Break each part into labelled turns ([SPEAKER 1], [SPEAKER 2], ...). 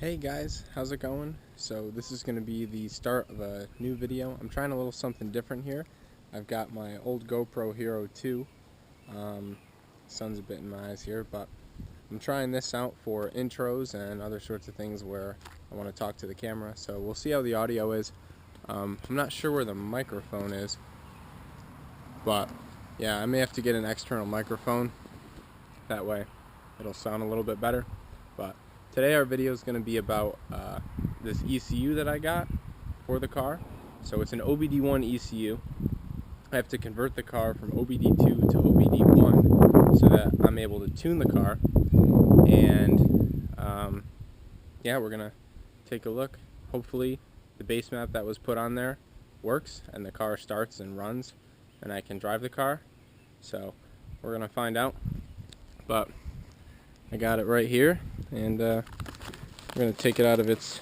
[SPEAKER 1] Hey guys, how's it going? So this is going to be the start of a new video. I'm trying a little something different here. I've got my old GoPro Hero 2. Sun's a bit in my eyes here, but I'm trying this out for intros and other sorts of things where I want to talk to the camera. So we'll see how the audio is. I'm not sure where the microphone is, but yeah, I may have to get an external microphone. That way it'll sound a little bit better. But today our video is going to be about this ECU that I got for the car. So it's an OBD1 ECU. I have to convert the car from OBD2 to OBD1 so that I'm able to tune the car. And yeah, we're going to take a look. Hopefully the base map that was put on there works and the car starts and runs and I can drive the car. So we're going to find out. But I got it right here, and we're going to take it out of its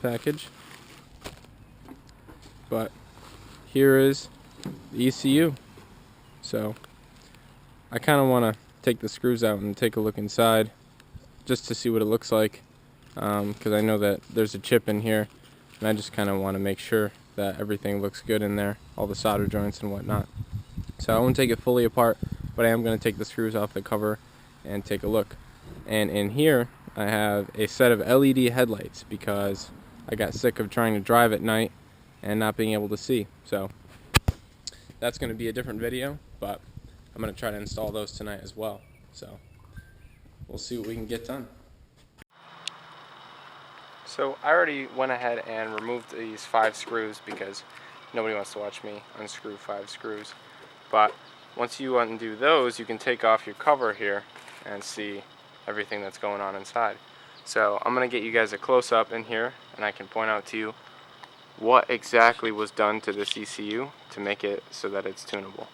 [SPEAKER 1] package. But here is the ECU. So I kind of want to take the screws out and take a look inside just to see what it looks like, because I know that there's a chip in here, and I just kind of want to make sure that everything looks good in there, all the solder joints and whatnot. So I won't take it fully apart, but I am going to take the screws off the cover and take a look. And in here I have a set of LED headlights because I got sick of trying to drive at night and not being able to see. So that's going to be a different video, but I'm going to try to install those tonight as well. So we'll see what we can get done. So I already went ahead and removed these 5 screws because nobody wants to watch me unscrew 5 screws. But once you undo those, you can take off your cover here and see everything that's going on inside. So I'm going to get you guys a close-up in here, and I can point out to you what exactly was done to this ECU to make it so that it's tunable.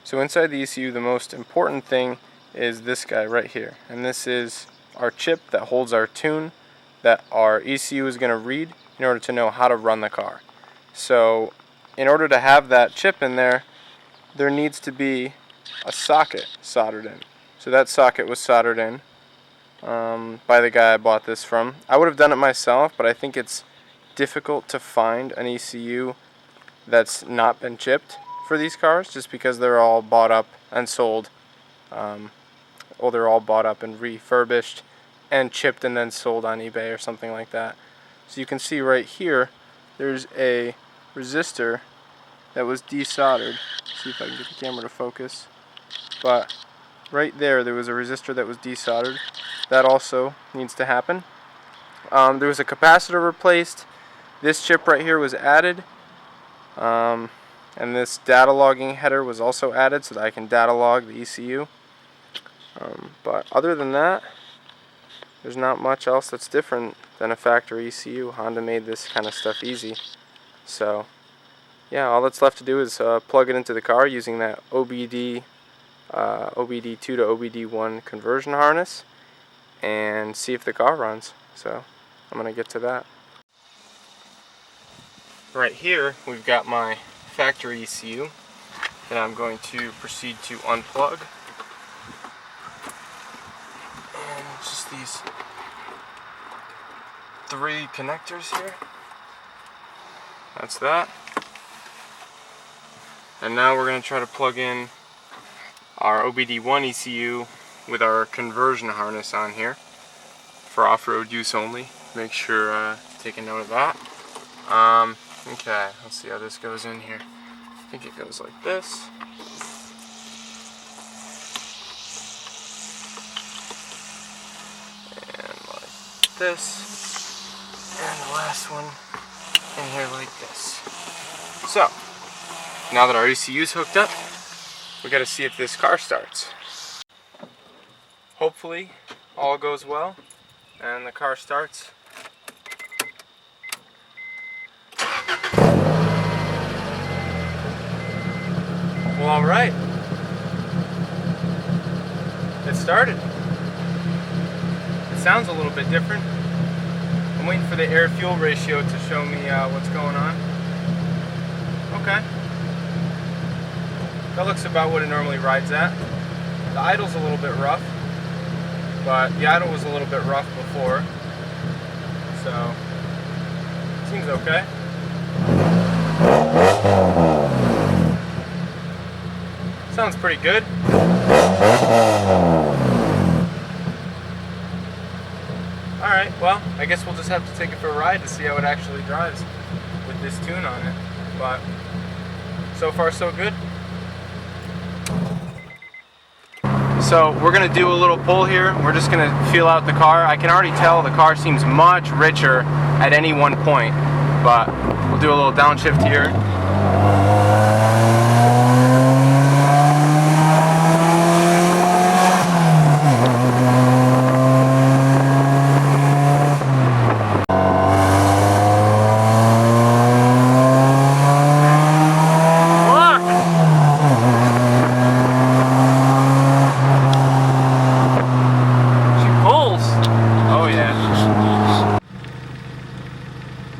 [SPEAKER 1] So inside the ECU, the most important thing is this guy right here, and this is our chip that holds our tune that our ECU is going to read in order to know how to run the car. So in order to have that chip in there, there needs to be a socket soldered in. So that socket was soldered in by the guy I bought this from. I would have done it myself, but I think it's difficult to find an ECU that's not been chipped for these cars, just because they're all bought up and sold. Or they're all bought up and refurbished and chipped and then sold on eBay or something like that. So you can see right here, there's a resistor that was desoldered. See if I can get the camera to focus. But right there was a resistor that was desoldered. That also needs to happen. There was a capacitor replaced. This chip right here was added. And this data logging header was also added so that I can data log the ECU. But other than that, there's not much else that's different than a factory ECU. Honda made this kind of stuff easy. So yeah, all that's left to do is plug it into the car using that OBD2 to OBD1 conversion harness and see if the car runs. So I'm going to get to that. Right here we've got my factory ECU that I'm going to proceed to unplug. And just these 3 connectors here. That's that. And now we're going to try to plug in our OBD1 ECU with our conversion harness on here for off-road use only. Make sure take a note of that. Okay, let's see how this goes in here. I think it goes like this. And like this. And the last one in here like this. So now that our ECU's hooked up, we got to see if this car starts. Hopefully all goes well and the car starts. Well, alright. It started. It sounds a little bit different. I'm waiting for the air-fuel ratio to show me what's going on. Okay. That looks about what it normally rides at. The idle's a little bit rough, but the idle was a little bit rough before, so seems okay. Sounds pretty good. Alright, well, I guess we'll just have to take it for a ride to see how it actually drives with this tune on it. But so far so good. So we're going to do a little pull here. We're just going to feel out the car. I can already tell the car seems much richer at any one point, but we'll do a little downshift here.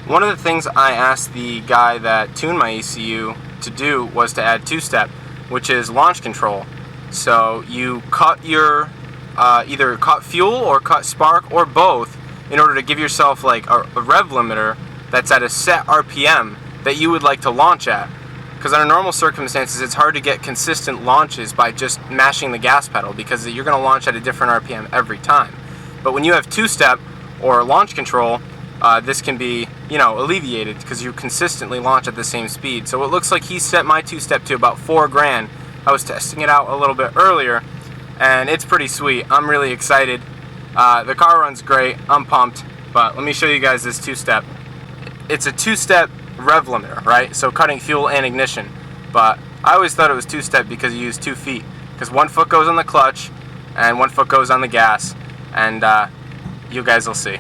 [SPEAKER 1] One of the things I asked the guy that tuned my ECU to do was to add two-step, which is launch control. So you cut your, either cut fuel or cut spark or both in order to give yourself like a rev limiter that's at a set RPM that you would like to launch at. Because under normal circumstances it's hard to get consistent launches by just mashing the gas pedal, because you're going to launch at a different RPM every time. But when you have two-step or launch control, this can be, alleviated because you consistently launch at the same speed. So it looks like he set my two-step to about $4,000. I was testing it out a little bit earlier, and it's pretty sweet. I'm really excited. The car runs great. I'm pumped. But let me show you guys this two-step. It's a two-step rev limiter, right? So cutting fuel and ignition. But I always thought it was two-step because you use 2 feet. Because 1 foot goes on the clutch and 1 foot goes on the gas. And you guys will see.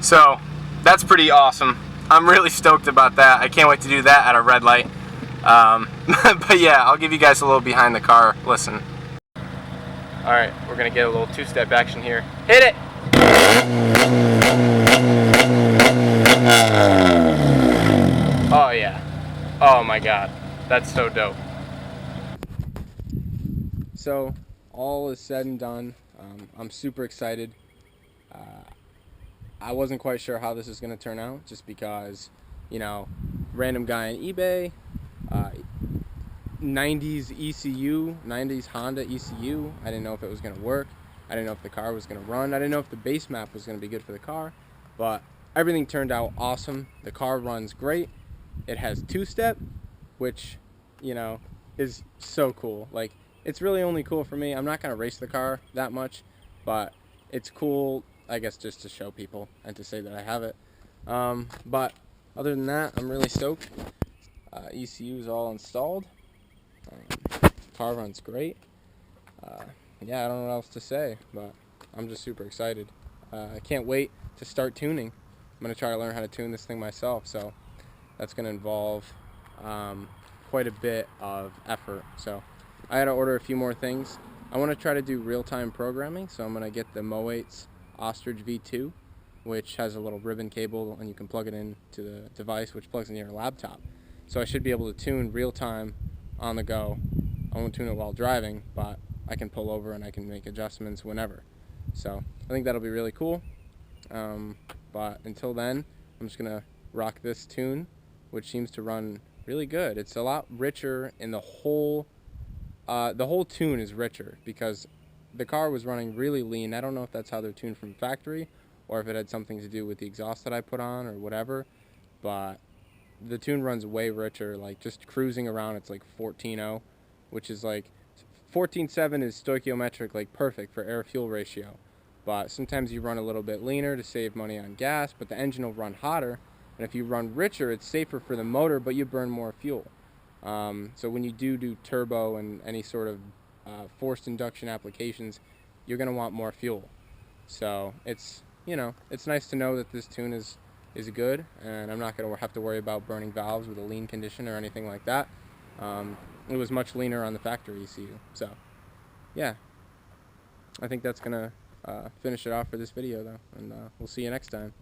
[SPEAKER 1] So that's pretty awesome. I'm really stoked about that. I can't wait to do that at a red light. But yeah, I'll give you guys a little behind the car listen. Alright, we're gonna get a little two-step action here. Hit it! Oh yeah. Oh my god. That's so dope. So all is said and done. I'm super excited. I wasn't quite sure how this is going to turn out, just because, random guy on eBay, 90s ECU, 90s Honda ECU. I didn't know if it was going to work. I didn't know if the car was going to run. I didn't know if the base map was going to be good for the car. But everything turned out awesome. The car runs great. It has two-step, which, is so cool. Like, it's really only cool for me. I'm not going to race the car that much, but it's cool, I guess, just to show people and to say that I have it. But other than that, I'm really stoked. ECU is all installed. Car runs great. Yeah, I don't know what else to say, but I'm just super excited. I can't wait to start tuning. I'm going to try to learn how to tune this thing myself, so that's going to involve quite a bit of effort. So I had to order a few more things. I want to try to do real-time programming, so I'm going to get the Mo8's Ostrich V2, which has a little ribbon cable, and you can plug it into the device, which plugs into your laptop. So I should be able to tune real-time on the go. I won't tune it while driving, but I can pull over and I can make adjustments whenever. So I think that'll be really cool. But until then, I'm just going to rock this tune, which seems to run really good. It's a lot richer in the whole tune is richer, because the car was running really lean. I don't know if that's how they're tuned from factory, or if it had something to do with the exhaust that I put on or whatever, but the tune runs way richer. Like, just cruising around, it's like 14.0, which is like 14.7 is stoichiometric, like perfect for air-fuel ratio. But sometimes you run a little bit leaner to save money on gas, but the engine will run hotter, and if you run richer, it's safer for the motor, but you burn more fuel. So when you do turbo and any sort of forced induction applications, you're going to want more fuel. So it's nice to know that this tune is good, and I'm not going to have to worry about burning valves with a lean condition or anything like that. It was much leaner on the factory ECU. So yeah, I think that's going to finish it off for this video, though, and we'll see you next time.